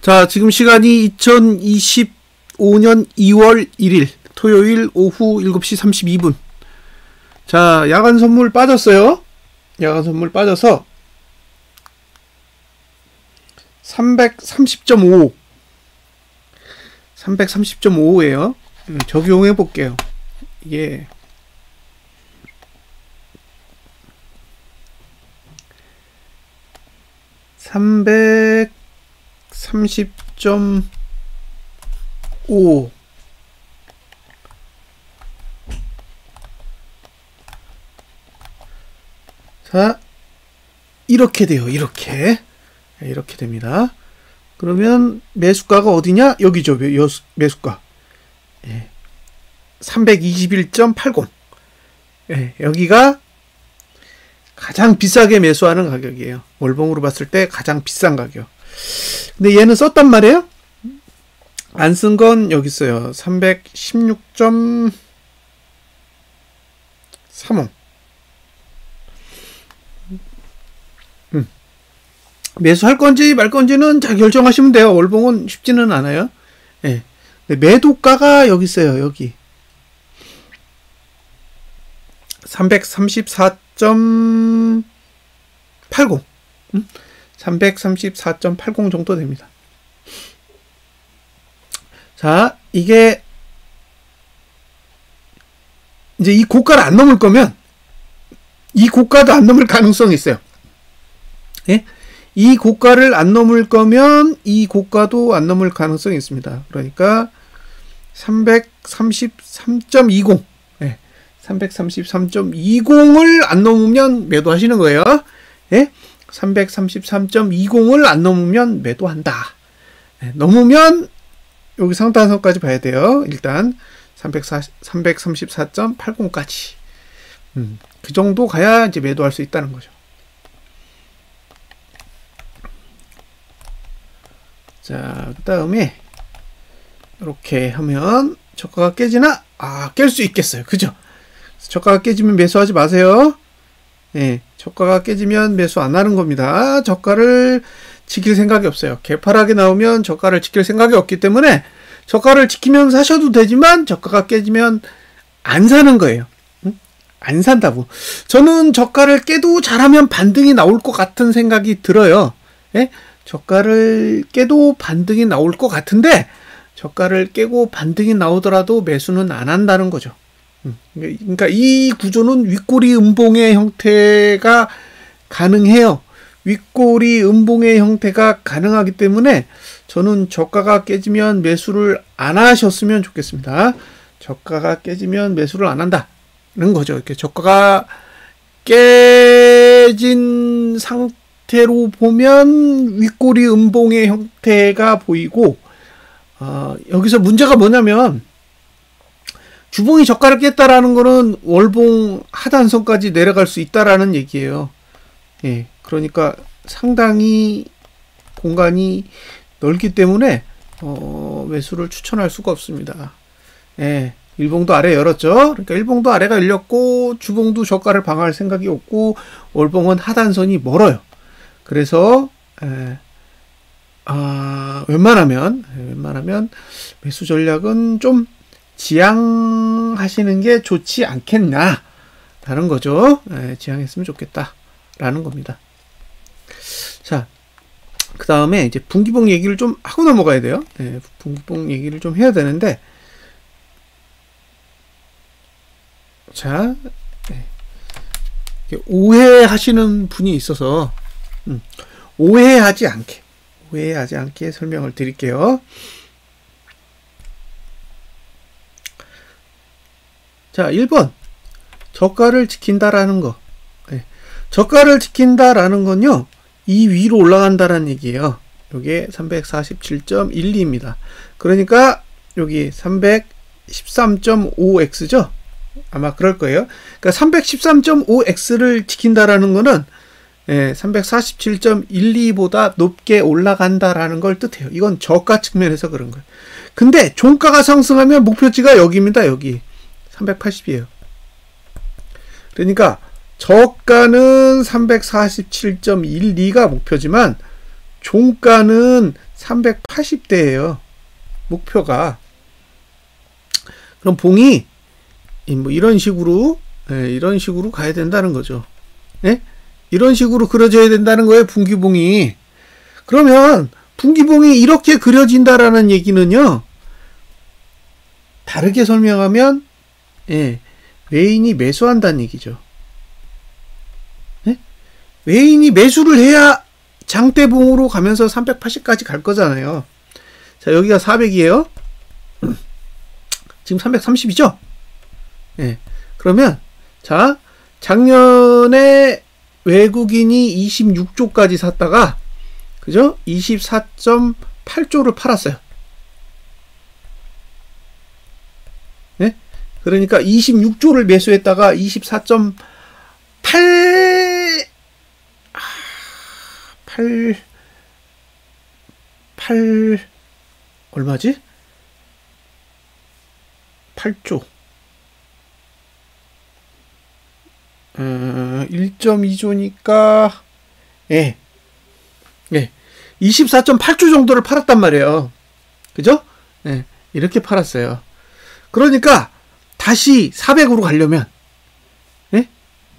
자, 지금 시간이 2025년 2월 1일 토요일 오후 7시 32분. 자, 야간 선물 빠졌어요. 야간 선물 빠져서 330.5 330.5예요. 적용해 볼게요. 이게 330.5 자, 이렇게 돼요. 이렇게 됩니다. 그러면 매수가가 어디냐? 여기죠. 매수가 321.80. 여기가 가장 비싸게 매수하는 가격이에요. 월봉으로 봤을 때 가장 비싼 가격. 근데 얘는 썼단 말이에요. 안 쓴 건 여기 있어요. 316.30. 매수할 건지 말 건지는 잘 결정하시면 돼요. 월봉은 쉽지는 않아요. 예. 매도가가 여기 있어요. 여기 334.80 334.80 정도 됩니다. 자, 이게 이제 이 고가를 안 넘을 거면 이 고가도 안 넘을 가능성이 있어요. 예? 이 고가를 안 넘을 거면 이 고가도 안 넘을 가능성이 있습니다. 그러니까 333.20 333.20을 안 넘으면 매도하시는 거예요. 예? 333.20을 안 넘으면 매도한다. 넘으면 여기 상단선까지 봐야 돼요. 일단 334.80까지 그 정도 가야 이제 매도할 수 있다는 거죠. 자, 그 다음에 이렇게 하면 저가가 깨지나? 깰 수 있겠어요. 그죠? 저가가 깨지면 매수하지 마세요. 예, 저가가 깨지면 매수 안 하는 겁니다. 저가를 지킬 생각이 없어요. 개파락이 나오면 저가를 지킬 생각이 없기 때문에 저가를 지키면 사셔도 되지만 저가가 깨지면 안 사는 거예요. 안 산다고. 저는 저가를 깨도 잘하면 반등이 나올 것 같은 생각이 들어요. 예? 저가를 깨도 반등이 나올 것 같은데 저가를 깨고 반등이 나오더라도 매수는 안 한다는 거죠. 그러니까 이 구조는 윗꼬리 음봉의 형태가 가능해요. 윗꼬리 음봉의 형태가 가능하기 때문에 저는 저가가 깨지면 매수를 안 하셨으면 좋겠습니다. 저가가 깨지면 매수를 안 한다는 거죠. 이렇게 저가가 깨진 상태로 보면 윗꼬리 음봉의 형태가 보이고 여기서 문제가 뭐냐면 주봉이 저가를 깼다라는 거는 월봉 하단선까지 내려갈 수 있다라는 얘기예요. 예, 그러니까 상당히 공간이 넓기 때문에 매수를 추천할 수가 없습니다. 예, 일봉도 아래 열었죠. 그러니까 일봉도 아래가 열렸고 주봉도 저가를 방어할 생각이 없고 월봉은 하단선이 멀어요. 그래서 웬만하면 매수 전략은 좀 지양하시는 게 좋지 않겠나 라는 거죠. 지양했으면 좋겠다 라는 겁니다. 자, 그 다음에 이제 분기봉 얘기를 좀 하고 넘어가야 돼요. 분기봉 얘기를 좀 해야 되는데, 자, 오해하시는 분이 있어서 오해하지 않게 설명을 드릴게요. 자, 1번 저가를 지킨다라는 거. 저가를 지킨다라는 건요, 이 위로 올라간다라는 얘기예요. 요게 347.12입니다. 그러니까 여기 313.5x죠. 아마 그럴 거예요. 그러니까 313.5x를 지킨다라는 거는 347.12보다 높게 올라간다라는 걸 뜻해요. 이건 저가 측면에서 그런 거예요. 근데 종가가 상승하면 목표치가 여기입니다. 여기 380이에요. 그러니까 저가는 347.12가 목표지만 종가는 380대예요. 목표가. 그럼 봉이 뭐 이런 식으로 이런 식으로 가야 된다는 거죠. 예? 이런 식으로 그려져야 된다는 거예요. 분기봉이. 그러면 분기봉이 이렇게 그려진다라는 얘기는요. 다르게 설명하면 외인이 매수한다는 얘기죠. 예? 외인이 매수를 해야 장대봉으로 가면서 380까지 갈 거잖아요. 자, 여기가 400이에요. 지금 330이죠? 예. 그러면, 자, 작년에 외국인이 26조까지 샀다가, 그죠? 24.8조를 팔았어요. 네? 그러니까 26조를 매수했다가 24.8 얼마지? 8조 1.2조니까 24.8조 정도를 팔았단 말이에요. 그죠? 이렇게 팔았어요. 그러니까 다시 400으로 가려면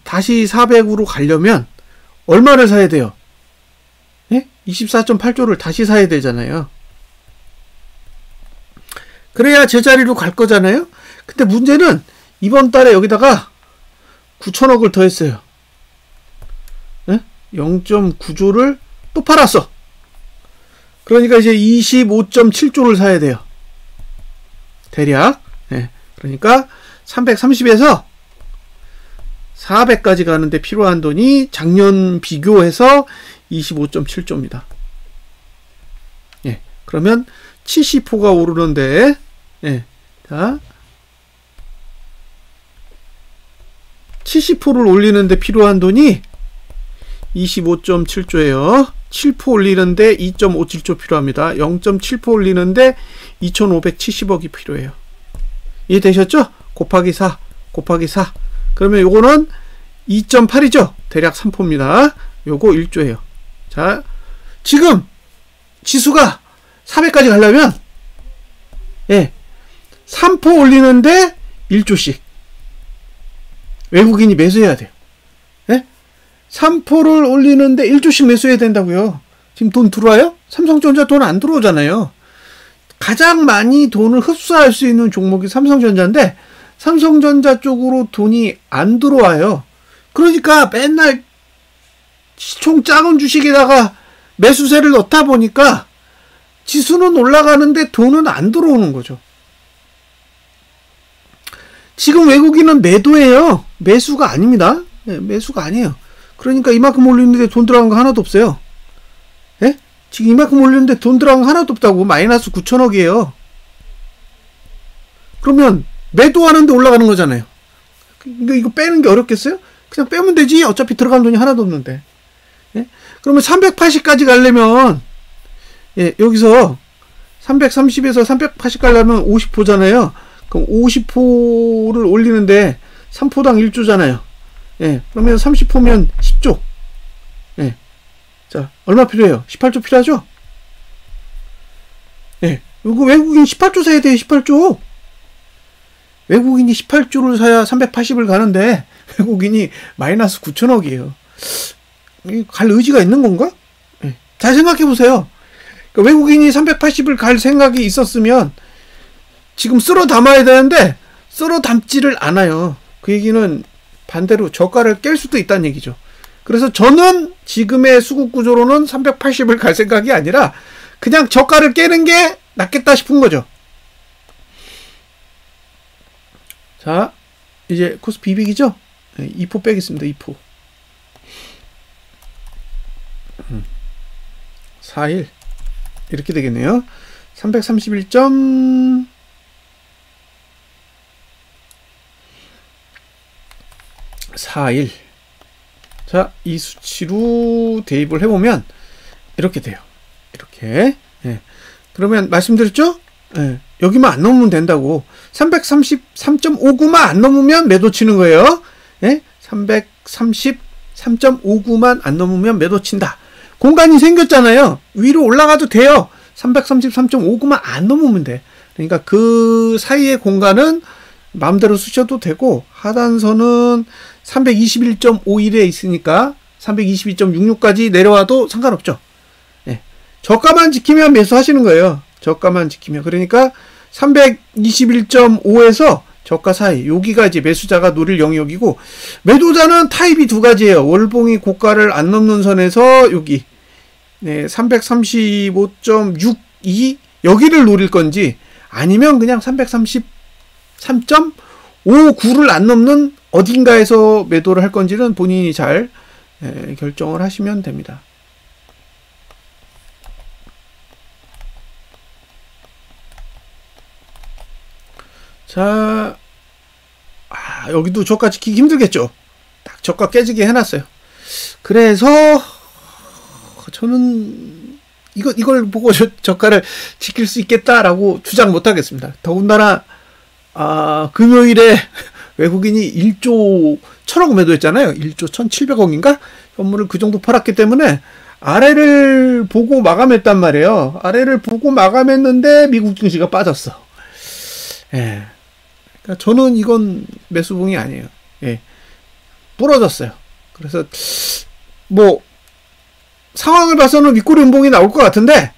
다시 400으로 가려면 얼마를 사야 돼요? 24.8조를 다시 사야 되잖아요. 그래야 제자리로 갈 거잖아요. 근데 문제는 이번 달에 여기다가 9천억을 더했어요. 0.9조를 또 팔았어. 그러니까 이제 25.7조를 사야 돼요. 대략. 그러니까 330에서 400까지 가는데 필요한 돈이 작년 비교해서 25.7조입니다. 그러면 70호가 오르는데, 자, 70호를 올리는데 필요한 돈이 25.7조예요. 7포 올리는데 2.57조 필요합니다. 0.7포 올리는데 2,570억이 필요해요. 이해되셨죠? 곱하기 4, 곱하기 4. 그러면 요거는 2.8이죠? 대략 3포입니다. 요거 1조예요. 자, 지금 지수가 400까지 가려면 3포 올리는데 1조씩 외국인이 매수해야 돼요. 3포를 올리는데 1조씩 매수해야 된다고요. 지금 돈 들어와요? 삼성전자 돈 안 들어오잖아요. 가장 많이 돈을 흡수할 수 있는 종목이 삼성전자인데 삼성전자 쪽으로 돈이 안 들어와요. 그러니까 맨날 시총 작은 주식에다가 매수세를 넣다 보니까 지수는 올라가는데 돈은 안 들어오는 거죠. 지금 외국인은 매도예요. 매수가 아닙니다. 매수가 아니에요. 그러니까 이만큼 올리는데 돈 들어간 거 하나도 없어요. 지금 이만큼 올리는데 돈 들어간 거 하나도 없다고. 마이너스 9천억이에요. 그러면 매도하는데 올라가는 거잖아요. 그러니까 이거 빼는 게 어렵겠어요? 그냥 빼면 되지. 어차피 들어간 돈이 하나도 없는데. 그러면 380까지 가려면 여기서 330에서 380 가려면 50호잖아요. 그럼 50호를 올리는데 3포당 1조잖아요. 그러면 30호면 10조. 자, 얼마 필요해요? 18조 필요하죠? 이거 외국인 18조 사야 돼요. 18조. 외국인이 18조를 사야 380을 가는데 외국인이 마이너스 9천억이에요. 갈 의지가 있는 건가? 잘 생각해 보세요. 그러니까 외국인이 380을 갈 생각이 있었으면 지금 쓸어 담아야 되는데 쓸어 담지를 않아요. 그 얘기는 반대로 저가를 깰 수도 있다는 얘기죠. 그래서 저는 지금의 수급 구조로는 380을 갈 생각이 아니라 그냥 저가를 깨는 게 낫겠다 싶은 거죠. 자, 이제 코스피 200이죠? 2포 빼겠습니다. 2포. 4일 이렇게 되겠네요. 331점 4일. 자, 이 수치로 대입을 해보면 이렇게 돼요. 이렇게. 그러면 말씀드렸죠? 여기만 안 넘으면 된다고. 333.59만 안 넘으면 매도 치는 거예요. 333.59만 안 넘으면 매도 친다. 공간이 생겼잖아요. 위로 올라가도 돼요. 333.59만 안 넘으면 돼. 그러니까 그 사이의 공간은 마음대로 쓰셔도 되고, 하단선은 321.51에 있으니까 322.66까지 내려와도 상관없죠. 예. 저가만 지키면 매수하시는 거예요. 저가만 지키면. 그러니까 321.5에서 저가 사이, 여기가 이제 매수자가 노릴 영역이고, 매도자는 타입이 두 가지예요. 월봉이 고가를 안 넘는 선에서 여기, 네, 335.62 여기를 노릴 건지, 아니면 그냥 333.59를 안 넘는 어딘가에서 매도를 할 건지는 본인이 잘 결정을 하시면 됩니다. 자, 여기도 저가 지키기 힘들겠죠. 딱 저가 깨지게 해놨어요. 그래서 저는 이걸 보고 저가를 지킬 수 있겠다라고 주장 못하겠습니다. 더군다나 금요일에 외국인이 1조 1000억 매도했잖아요. 1조 1700억인가? 현물을 그 정도 팔았기 때문에 아래를 보고 마감했단 말이에요. 아래를 보고 마감했는데 미국 증시가 빠졌어. 예. 그러니까 저는 이건 매수봉이 아니에요. 예. 부러졌어요. 그래서 뭐 상황을 봐서는 윗꼬리 음봉이 나올 것 같은데,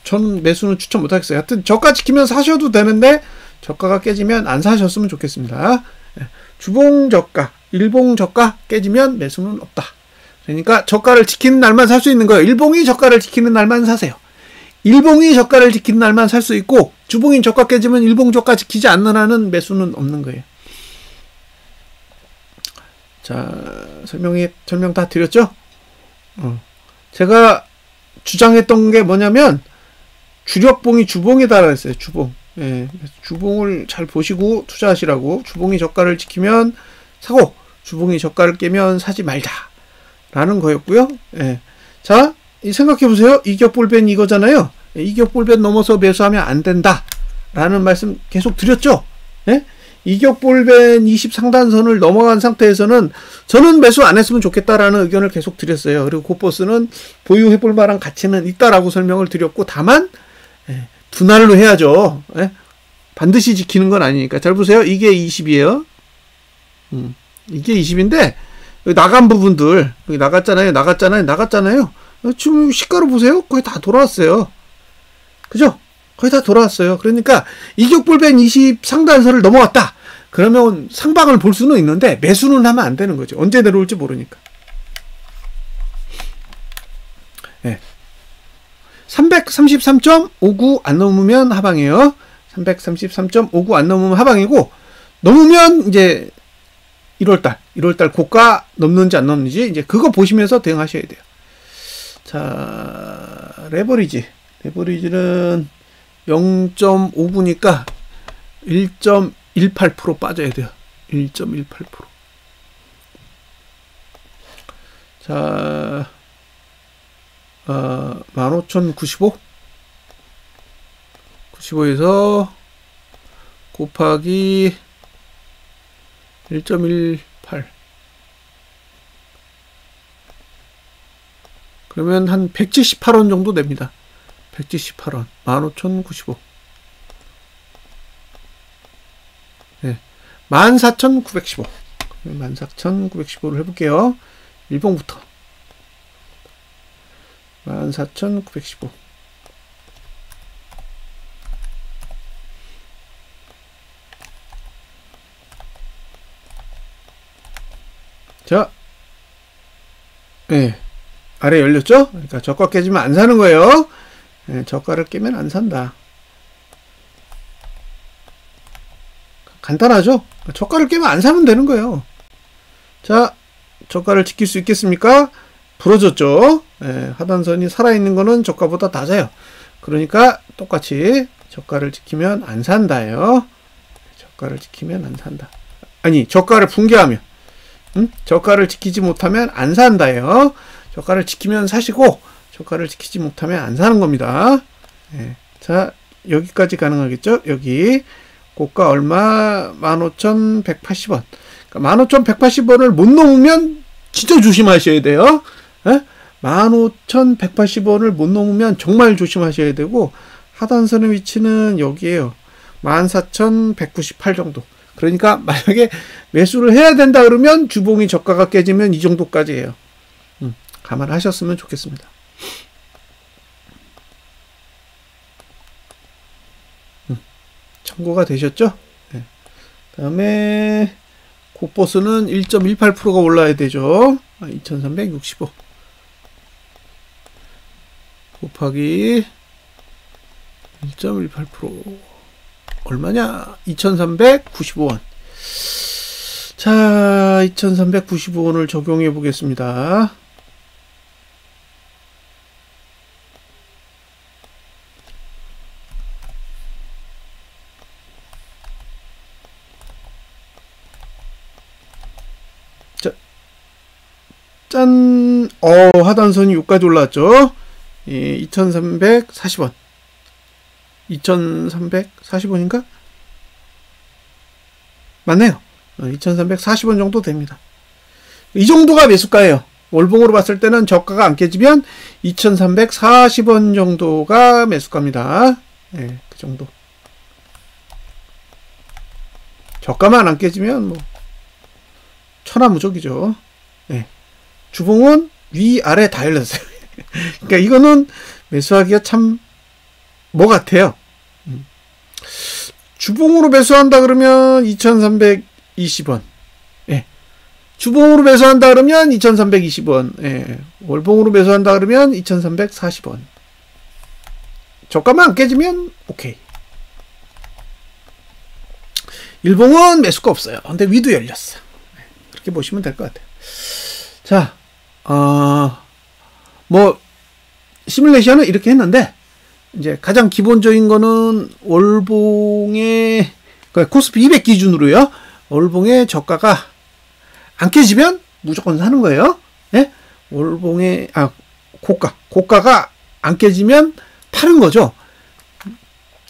저는 매수는 추천 못하겠어요. 하여튼 저가 지키면 사셔도 되는데 저가가 깨지면 안 사셨으면 좋겠습니다. 예. 주봉 저가, 일봉 저가 깨지면 매수는 없다. 그러니까 저가를 지키는 날만 살 수 있는 거예요. 일봉이 저가를 지키는 날만 사세요. 일봉이 저가를 지키는 날만 살 수 있고, 주봉이 저가 깨지면 일봉 저가 지키지 않는 한은 매수는 없는 거예요. 자, 설명 다 드렸죠? 제가 주장했던 게 뭐냐면, 주력봉이 주봉에 달아있어요. 주봉. 예, 주봉을 잘 보시고 투자하시라고. 주봉이 저가를 지키면 사고, 주봉이 저가를 깨면 사지 말자 라는 거였고요. 예. 자, 생각해보세요. 이격볼벤 이거잖아요. 이격볼벤 넘어서 매수하면 안 된다 라는 말씀 계속 드렸죠. 예? 이격볼벤 20 상단선을 넘어간 상태에서는 저는 매수 안 했으면 좋겠다라는 의견을 계속 드렸어요. 그리고 고버스는 보유해볼 만한 가치는 있다라고 설명을 드렸고, 다만 분할로 해야죠. 예? 반드시 지키는 건 아니니까. 잘 보세요. 이게 20이에요. 이게 20인데 나간 부분들, 여기 나갔잖아요. 지금 시가로 보세요. 거의 다 돌아왔어요. 그죠? 거의 다 돌아왔어요. 그러니까 이격볼벤 20 상단선을 넘어왔다. 그러면 상방을 볼 수는 있는데 매수는 하면 안 되는 거죠. 언제 내려올지 모르니까. 네. 333.59 안 넘으면 하방이에요. 333.59 안 넘으면 하방이고, 넘으면 이제 1월달 고가 넘는지 안 넘는지 이제 그거 보시면서 대응하셔야 돼요. 자, 레버리지는 0.59니까 1.18% 빠져야 돼요. 1.18%. 자, 15,095? 95에서 곱하기 1.18. 그러면 한 178원 정도 됩니다. 178원. 15,095. 네. 14,915. 14,915를 해볼게요. 일봉부터. 14,915. 자, 네. 아래 열렸죠? 그러니까 저가 깨지면 안 사는 거예요. 네, 저가를 깨면 안 산다. 간단하죠? 저가를 깨면 안 사면 되는 거예요. 자, 저가를 지킬 수 있겠습니까? 부러졌죠? 네, 하단선이 살아있는 거는 저가보다 낮아요. 그러니까 똑같이 저가를 지키면 안 산다예요. 저가를 지키면 안 산다. 아니, 저가를 붕괴하면, 저가를 지키지 못하면 안 산다예요. 저가를 지키면 사시고, 저가를 지키지 못하면 안 사는 겁니다. 네. 자, 여기까지 가능하겠죠? 여기 고가 얼마? 15,180원. 그러니까 15,180원을 못 넘으면 진짜 조심하셔야 돼요. 네? 15,180원을 못 넘으면 정말 조심하셔야 되고, 하단선의 위치는 여기에요. 14,198 정도. 그러니까 만약에 매수를 해야 된다 그러면 주봉이 저가가 깨지면 이 정도까지 해요. 감안하셨으면 좋겠습니다. 참고가 되셨죠? 네. 다음에 코포스는 1.18%가 올라야 되죠. 2365 곱하기 1.18% 얼마냐? 2395원. 자, 2395원을 적용해 보겠습니다. 짠! 하단선이 여기까지 올라왔죠? 예, 2340원. 2340원인가? 맞네요. 2340원 정도 됩니다. 이 정도가 매수가예요. 월봉으로 봤을 때는 저가가 안 깨지면 2340원 정도가 매수가입니다. 예, 그 정도. 저가만 안 깨지면 뭐 천하무적이죠. 예. 주봉은 위아래 다 열렸어요. 그러니까 이거는 매수하기가 참 뭐 같아요. 주봉으로 매수한다 그러면 2320원. 예. 주봉으로 매수한다 그러면 2320원. 예. 월봉으로 매수한다 그러면 2340원. 저가만 안 깨지면 오케이. 일봉은 매수가 없어요. 근데 위도 열렸어. 그렇게 보시면 될 것 같아요. 자, 뭐 시뮬레이션은 이렇게 했는데 이제 가장 기본적인 거는 월봉의 코스피 200 기준으로요. 월봉의 저가가 안 깨지면 무조건 사는 거예요. 예? 월봉의 고가가 안 깨지면 파는 거죠.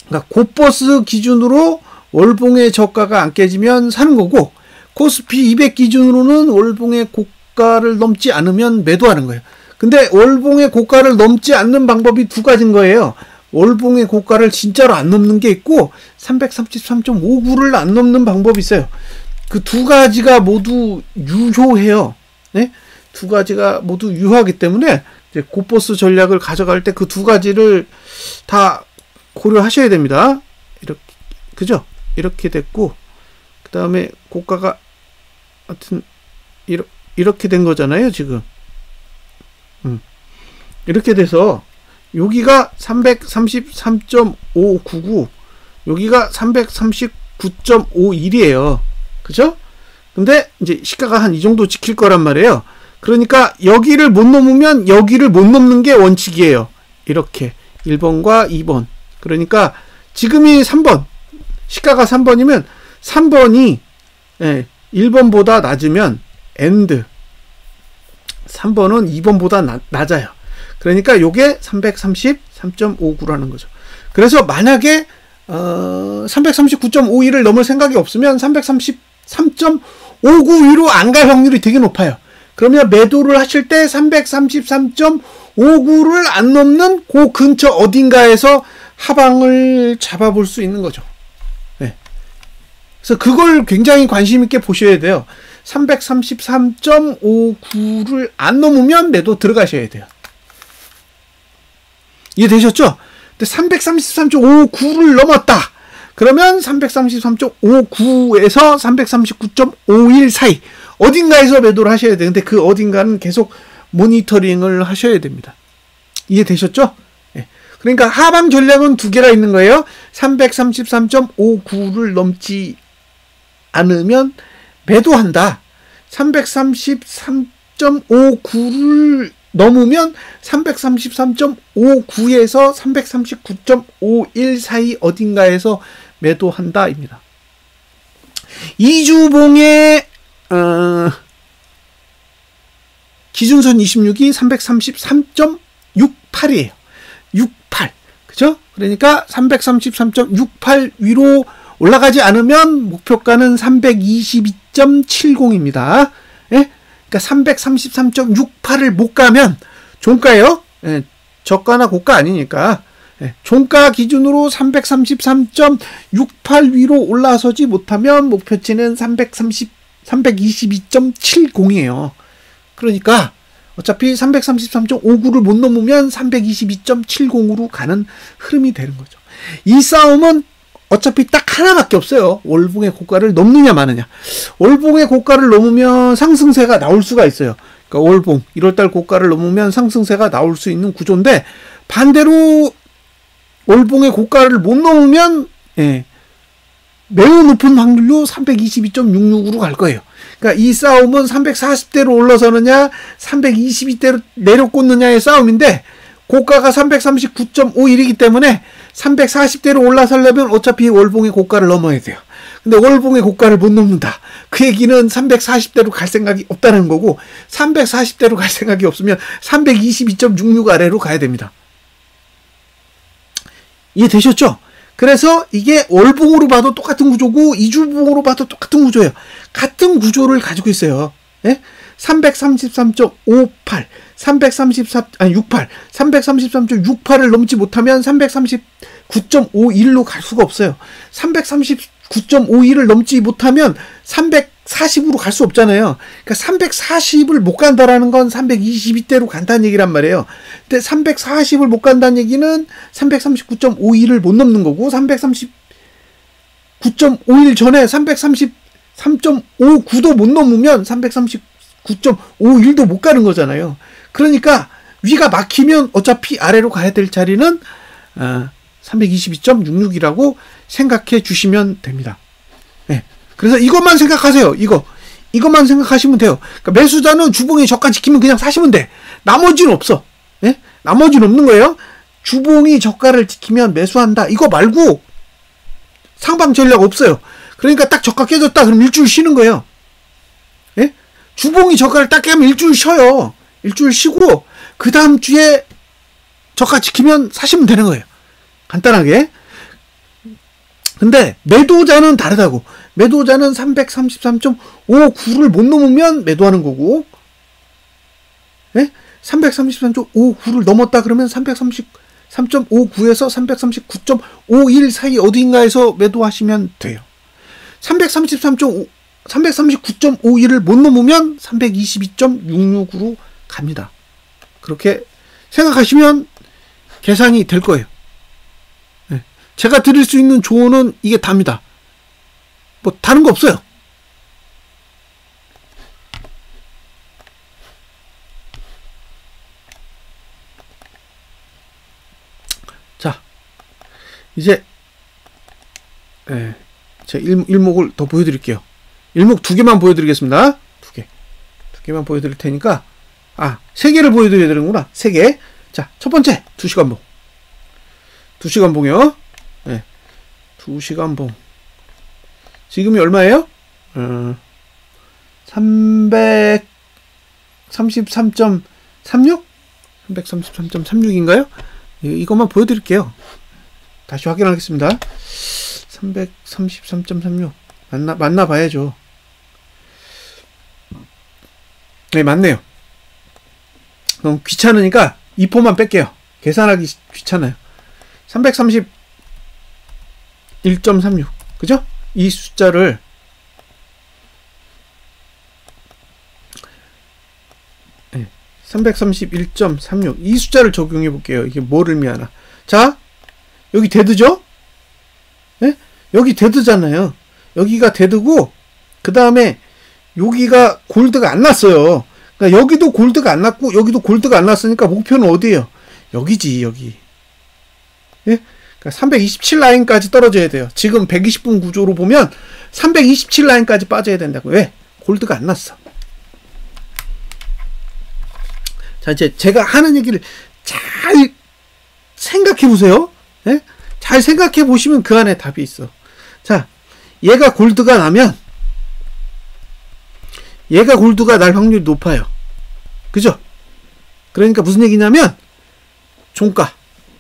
그러니까 코버스 기준으로 월봉의 저가가 안 깨지면 사는 거고, 코스피 200 기준으로는 월봉의 고가를 넘지 않으면 매도하는 거예요. 근데 월봉의 고가를 넘지 않는 방법이 두 가지인 거예요. 월봉의 고가를 진짜로 안 넘는 게 있고 333.59를 안 넘는 방법이 있어요. 그 두 가지가 모두 유효해요. 네? 두 가지가 모두 유효하기 때문에 이제 고버스 전략을 가져갈 때 그 두 가지를 다 고려하셔야 됩니다. 이렇게, 그죠? 이렇게 됐고, 그 다음에 고가가 하여튼 이렇게 된 거잖아요, 지금. 이렇게 돼서 여기가 333.599, 여기가 339.51이에요. 그죠? 근데 이제 시가가 한 이 정도 지킬 거란 말이에요. 그러니까 여기를 못 넘으면 여기를 못 넘는 게 원칙이에요. 이렇게 1번과 2번. 그러니까 지금이 3번, 시가가 3번이면 3번이 1번보다 낮으면 엔드, 3번은 2번보다 낮아요. 그러니까 요게 333.59라는 거죠. 그래서 만약에 339.51을 넘을 생각이 없으면 333.59 위로 안 갈 확률이 되게 높아요. 그러면 매도를 하실 때 333.59를 안 넘는 그 근처 어딘가에서 하방을 잡아볼 수 있는 거죠. 네. 그래서 그걸 굉장히 관심 있게 보셔야 돼요. 333.59를 안 넘으면 매도 들어가셔야 돼요. 이해되셨죠? 근데 333.59를 넘었다. 그러면 333.59에서 339.51 사이 어딘가에서 매도를 하셔야 돼요. 근데 그 어딘가는 계속 모니터링을 하셔야 됩니다. 이해되셨죠? 네. 그러니까 하방 전략은 두 개가 있는 거예요. 333.59를 넘지 않으면 매도한다. 333.59를 넘으면 333.59에서 339.51 사이 어딘가에서 매도한다입니다. 이주봉의 기준선 26이 333.68이에요. 68. 그죠? 그러니까 333.68 위로 올라가지 않으면 목표가는 322.70입니다. 예? 그러니까 333.68을 못 가면 종가요. 예, 저가나 고가 아니니까. 예, 종가 기준으로 333.68 위로 올라서지 못하면 목표치는 322.70이에요. 그러니까 어차피 333.59를 못 넘으면 322.70으로 가는 흐름이 되는 거죠. 이 싸움은 어차피 딱 하나밖에 없어요. 월봉의 고가를 넘느냐 마느냐. 월봉의 고가를 넘으면 상승세가 나올 수가 있어요. 그러니까 월봉 1월달 고가를 넘으면 상승세가 나올 수 있는 구조인데, 반대로 월봉의 고가를 못 넘으면 매우 높은 확률로 322.66으로 갈 거예요. 그러니까 이 싸움은 340대로 올라서느냐 322대로 내려꽂느냐의 싸움인데, 고가가 339.51이기 때문에 340대로 올라서려면 어차피 월봉의 고가를 넘어야 돼요. 근데 월봉의 고가를 못 넘는다. 그 얘기는 340대로 갈 생각이 없다는 거고, 340대로 갈 생각이 없으면 322.66 아래로 가야 됩니다. 이해되셨죠? 그래서 이게 월봉으로 봐도 똑같은 구조고 이주봉으로 봐도 똑같은 구조예요. 같은 구조를 가지고 있어요. 예? 333.58, 333.68을 넘지 못하면 339.51로 갈 수가 없어요. 339.51을 넘지 못하면 340으로 갈 수 없잖아요. 그러니까 340을 못 간다라는 건 322대로 간다는 얘기란 말이에요. 근데 340을 못 간다는 얘기는 339.51을 못 넘는 거고, 339.51 전에 333.59도 못 넘으면 339.51도 못 가는 거잖아요. 그러니까 위가 막히면 어차피 아래로 가야 될 자리는 322.66이라고 생각해 주시면 됩니다. 네. 그래서 이것만 생각하세요. 이것만 생각하시면 돼요. 그러니까 매수자는 주봉이 저가 지키면 그냥 사시면 돼. 나머지는 없어. 네? 나머지는 없는 거예요. 주봉이 저가를 지키면 매수한다. 이거 말고 상방 전략 없어요. 그러니까 딱 저가 깨졌다 그럼 일주일 쉬는 거예요. 예? 주봉이 저가를 딱 깨면 일주일 쉬어요. 일주일 쉬고 그 다음 주에 저가 지키면 사시면 되는 거예요. 간단하게. 근데 매도자는 다르다고. 매도자는 333.59를 못 넘으면 매도하는 거고, 예? 333.59를 넘었다 그러면 333.59에서 339.51 사이 어딘가에서 매도하시면 돼요. 339.51을 못 넘으면 322.66으로 갑니다. 그렇게 생각하시면 계산이 될 거예요. 네. 제가 드릴 수 있는 조언은 이게 답니다. 뭐 다른 거 없어요. 자, 이제 제 일목을 더 보여드릴게요. 일목 2개만 보여드리겠습니다. 2개만 보여드릴 테니까, 3개를 보여드려야 되는구나. 3개. 자, 첫 번째 2시간봉. 2시간봉이요. 네. 2시간봉. 지금이 얼마예요? 333.36? 333.36인가요? 이것만 보여드릴게요. 다시 확인하겠습니다. 333.36 맞나 봐야죠. 네, 맞네요. 그럼 귀찮으니까 2포만 뺄게요. 계산하기 귀찮아요. 331.36 그죠? 이 숫자를 네, 331.36 이 숫자를 적용해 볼게요. 이게 뭐를 의미하나. 자, 여기 데드죠? 네? 여기 데드잖아요. 여기가 데드고, 그 다음에 여기가 골드가 안 났어요. 그러니까 여기도 골드가 안 났고 여기도 골드가 안 났으니까 목표는 어디예요? 여기지, 여기. 예? 그러니까 327 라인까지 떨어져야 돼요. 지금 120분 구조로 보면 327 라인까지 빠져야 된다고. 왜? 골드가 안 났어. 자, 이제 제가 하는 얘기를 잘 생각해 보세요. 예? 잘 생각해 보시면 그 안에 답이 있어. 자, 얘가 골드가 나면, 얘가 골드가 날 확률이 높아요. 그죠? 그러니까 무슨 얘기냐면, 종가.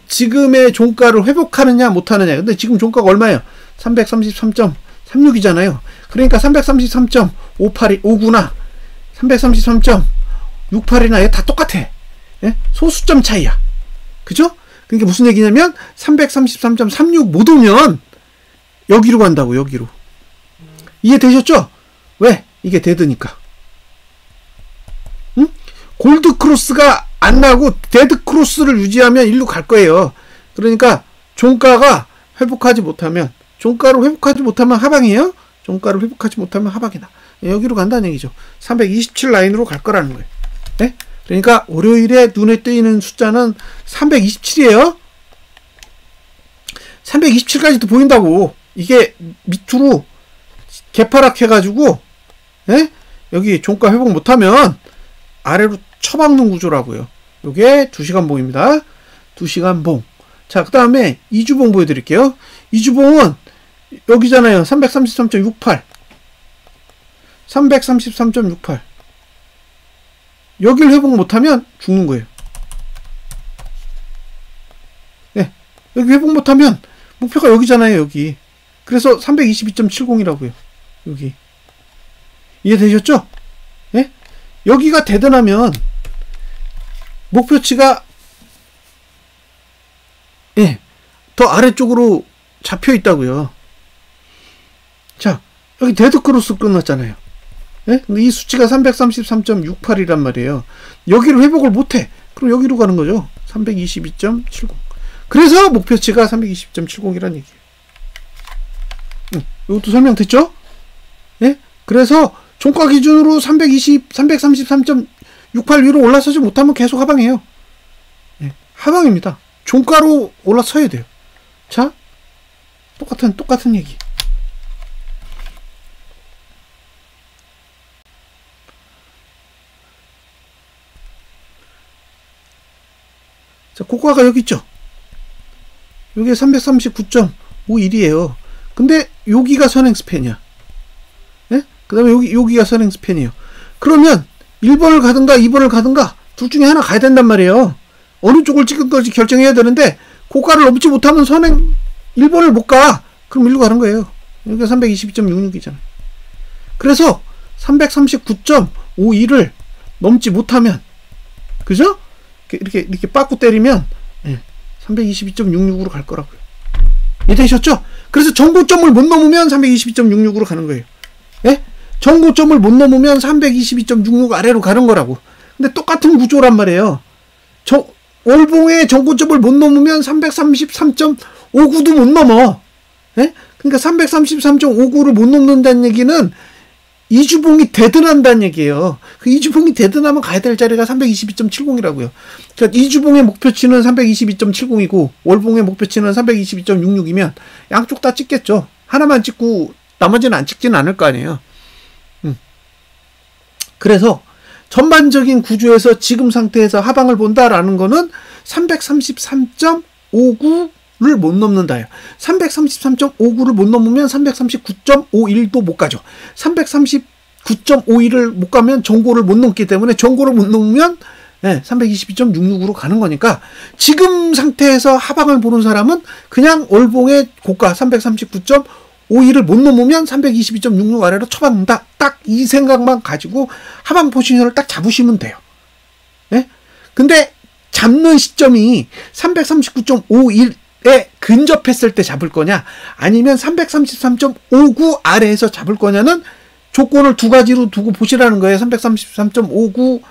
지금의 종가를 회복하느냐 못하느냐. 근데 지금 종가가 얼마예요? 333.36이잖아요. 그러니까 333.58이 5구나 333.68이나 얘 다 똑같아. 예? 소수점 차이야. 그죠? 그러니까 무슨 얘기냐면 333.36 못 오면 여기로 간다고. 여기로. 이해되셨죠? 왜? 이게 데드니까. 응? 골드 크로스가 안 나고 데드 크로스를 유지하면 일로 갈 거예요. 그러니까 종가가 회복하지 못하면, 종가를 회복하지 못하면 하방이에요. 종가를 회복하지 못하면 하방이다. 여기로 간다는 얘기죠. 327 라인으로 갈 거라는 거예요. 네? 그러니까 월요일에 눈에 띄는 숫자는 327이에요. 327까지도 보인다고. 이게 밑으로 개파락 해가지고, 예? 여기 종가 회복 못하면 아래로 쳐박는 구조라고요. 요게 2시간 봉입니다. 2시간 봉. 자, 그 다음에 2주봉 보여드릴게요. 2주봉은 여기잖아요. 333.68. 333.68. 여길 회복 못하면 죽는 거예요. 네. 여기 회복 못하면 목표가 여기잖아요. 여기. 그래서 322.70이라고요. 여기. 이해되셨죠? 예? 여기가 대단하면 목표치가 예, 더 아래쪽으로 잡혀 있다고요. 자, 여기 데드크로스 끝났잖아요. 예? 근데 이 수치가 333.68이란 말이에요. 여기를 회복을 못해. 그럼 여기로 가는 거죠. 322.70. 그래서 목표치가 320.70이란 얘기예요. 이것도 설명됐죠? 예? 그래서 종가 기준으로 333.68 위로 올라서지 못하면 계속 하방이에요. 예, 하방입니다. 종가로 올라서야 돼요. 자, 똑같은 얘기. 자, 고가가 여기 있죠? 여기 339.51이에요. 근데 여기가 선행 스팬이야. 예? 그 다음에 여기가 선행 스팬이에요. 그러면 1번을 가든가 2번을 가든가 둘 중에 하나 가야 된단 말이에요. 어느 쪽을 찍을 건지 결정해야 되는데 고가를 넘지 못하면 선행 1번을 못 가. 그럼 일로 가는 거예요. 여기가 322.66이잖아요. 그래서 339.51을 넘지 못하면, 그죠? 이렇게 빠꾸 때리면 322.66으로 갈 거라고요. 이해되셨죠? 그래서 정고점을 못 넘으면 322.66으로 가는 거예요. 예? 정고점을 못 넘으면 322.66 아래로 가는 거라고. 근데 똑같은 구조란 말이에요. 월봉의 정고점을 못 넘으면 333.59도 못 넘어. 예? 그러니까 333.59를 못 넘는다는 얘기는 이주봉이 대든한다는 얘기예요. 그 이주봉이 대든하면 가야 될 자리가 322.70이라고요. 그러니까 이주봉의 목표치는 322.70이고 월봉의 목표치는 322.66이면 양쪽 다 찍겠죠. 하나만 찍고 나머지는 안 찍지는 않을 거 아니에요. 그래서 전반적인 구조에서 지금 상태에서 하방을 본다라는 거는 333.59를 못 넘는다요. 333.59를 못 넘으면 339.51도 못 가죠. 339.51을 못 가면 정고를 못 넘기 때문에 정고를 못 넘으면 322.66으로 가는 거니까 지금 상태에서 하방을 보는 사람은 그냥 월봉의 고가 339.51을 못 넘으면 322.66 아래로 쳐박는다. 딱 이 생각만 가지고 하방 포지션을 딱 잡으시면 돼요. 예? 근데 잡는 시점이 339.51에 근접했을 때 잡을 거냐 아니면 333.59 아래에서 잡을 거냐는 조건을 두 가지로 두고 보시라는 거예요. 333.59를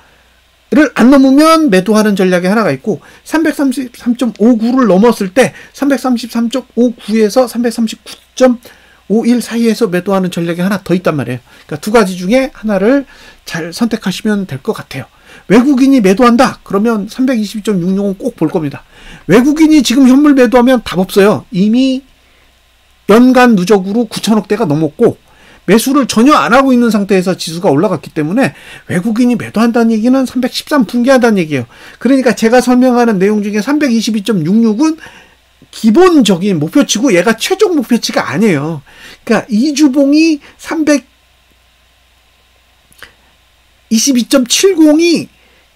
안 넘으면 매도하는 전략이 하나가 있고 333.59를 넘었을 때 333.59에서 339.51 사이에서 매도하는 전략이 하나 더 있단 말이에요. 그러니까 두 가지 중에 하나를 잘 선택하시면 될 것 같아요. 외국인이 매도한다? 그러면 322.66은 꼭 볼 겁니다. 외국인이 지금 현물 매도하면 답 없어요. 이미 연간 누적으로 9천억대가 넘었고 매수를 전혀 안 하고 있는 상태에서 지수가 올라갔기 때문에 외국인이 매도한다는 얘기는 313 붕괴한다는 얘기예요. 그러니까 제가 설명하는 내용 중에 322.66은 기본적인 목표치고 얘가 최종 목표치가 아니에요. 그러니까 이주봉이 322.70이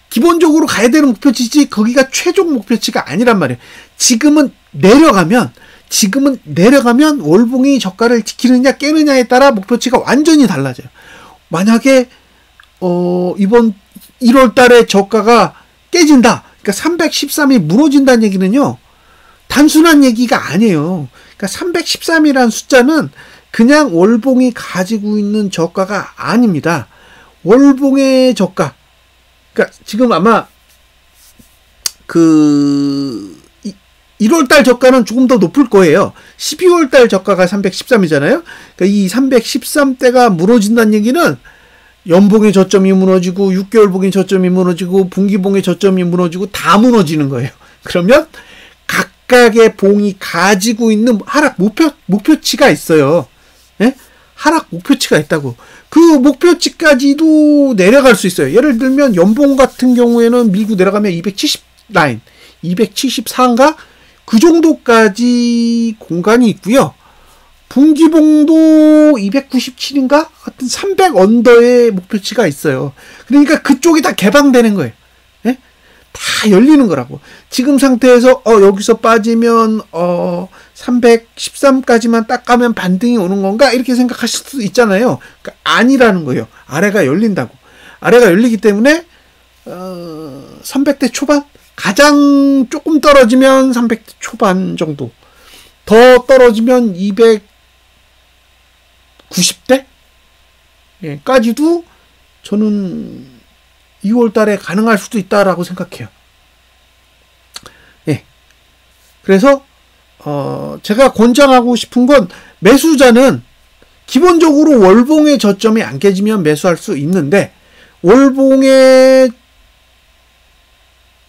기본적으로 가야 되는 목표치지 거기가 최종 목표치가 아니란 말이에요. 지금은 내려가면 월봉이 저가를 지키느냐 깨느냐에 따라 목표치가 완전히 달라져요. 만약에 이번 1월 달에 저가가 깨진다. 그러니까 313이 무너진다는 얘기는요, 단순한 얘기가 아니에요. 그러니까 313이라는 숫자는 그냥 월봉이 가지고 있는 저가가 아닙니다. 월봉의 저가. 그러니까 지금 아마 1월달 저가는 조금 더 높을 거예요. 12월달 저가가 313이잖아요. 그러니까 이 313대가 무너진다는 얘기는 연봉의 저점이 무너지고 6개월봉의 저점이 무너지고 분기봉의 저점이 무너지고 다 무너지는 거예요. 그러면 각각의 봉이 가지고 있는 하락 목표치가 있어요. 예? 하락 목표치가 있다고. 그 목표치까지도 내려갈 수 있어요. 예를 들면 연봉 같은 경우에는 밀고 내려가면 270 라인, 274인가? 그 정도까지 공간이 있고요. 분기봉도 297인가? 하여튼 300 언더의 목표치가 있어요. 그러니까 그쪽이 다 개방되는 거예요. 예? 다 열리는 거라고. 지금 상태에서 여기서 빠지면 313까지만 딱 가면 반등이 오는 건가? 이렇게 생각하실 수도 있잖아요. 그러니까 아니라는 거예요. 아래가 열린다고. 아래가 열리기 때문에 300대 초반? 가장 조금 떨어지면 300대 초반 정도. 더 떨어지면 290대? 예, 까지도 저는 2월 달에 가능할 수도 있다라고 생각해요. 예. 그래서, 제가 권장하고 싶은 건 매수자는 기본적으로 월봉의 저점이 안 깨지면 매수할 수 있는데, 월봉의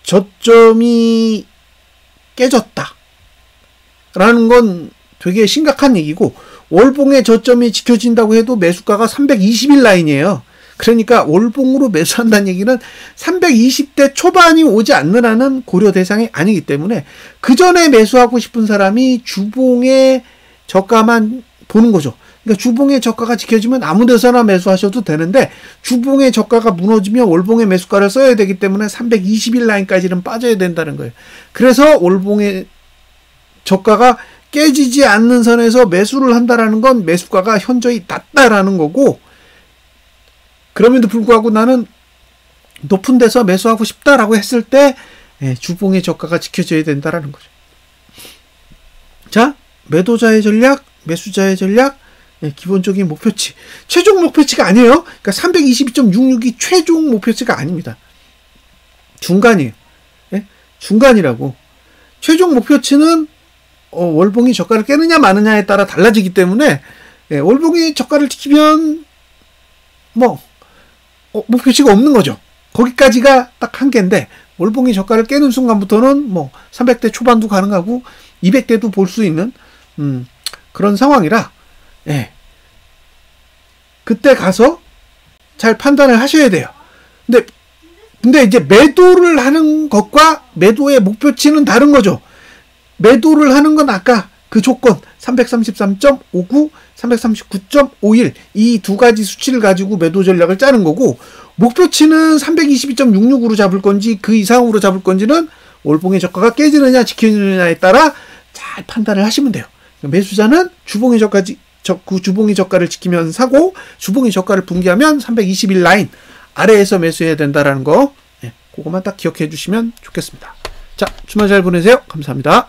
저점이 깨졌다 라는 건 되게 심각한 얘기고, 월봉의 저점이 지켜진다고 해도 매수가가 320일 라인이에요. 그러니까 월봉으로 매수한다는 얘기는 320대 초반이 오지 않는 한은 고려 대상이 아니기 때문에 그 전에 매수하고 싶은 사람이 주봉의 저가만 보는 거죠. 그러니까 주봉의 저가가 지켜지면 아무 데서나 매수하셔도 되는데, 주봉의 저가가 무너지면 월봉의 매수가를 써야 되기 때문에 320일 라인까지는 빠져야 된다는 거예요. 그래서 월봉의 저가가 깨지지 않는 선에서 매수를 한다라는 건 매수가가 현저히 낮다라는 거고, 그럼에도 불구하고 나는 높은 데서 매수하고 싶다라고 했을 때 주봉의 저가가 지켜져야 된다라는 거죠. 자, 매도자의 전략, 매수자의 전략, 기본적인 목표치. 최종 목표치가 아니에요. 그러니까 322.66이 최종 목표치가 아닙니다. 중간이에요. 중간이라고. 최종 목표치는 월봉이 저가를 깨느냐 마느냐에 따라 달라지기 때문에 월봉이 저가를 지키면 목표치가 없는 거죠. 거기까지가 딱 한계인데, 월봉이 저가를 깨는 순간부터는 300대 초반도 가능하고 200대도 볼 수 있는 그런 상황이라, 그때 가서 잘 판단을 하셔야 돼요. 근데 이제 매도를 하는 것과 매도의 목표치는 다른 거죠. 매도를 하는 건 아까 그 조건 333.59, 339.51 이 두 가지 수치를 가지고 매도 전략을 짜는 거고, 목표치는 322.66으로 잡을 건지 그 이상으로 잡을 건지는 월봉의 저가가 깨지느냐 지켜지느냐에 따라 잘 판단을 하시면 돼요. 매수자는 주봉의 저가를 지키면 사고, 주봉의 저가를 붕괴하면 320일 라인 아래에서 매수해야 된다라는 거, 그거만 딱 기억해 주시면 좋겠습니다. 자, 주말 잘 보내세요. 감사합니다.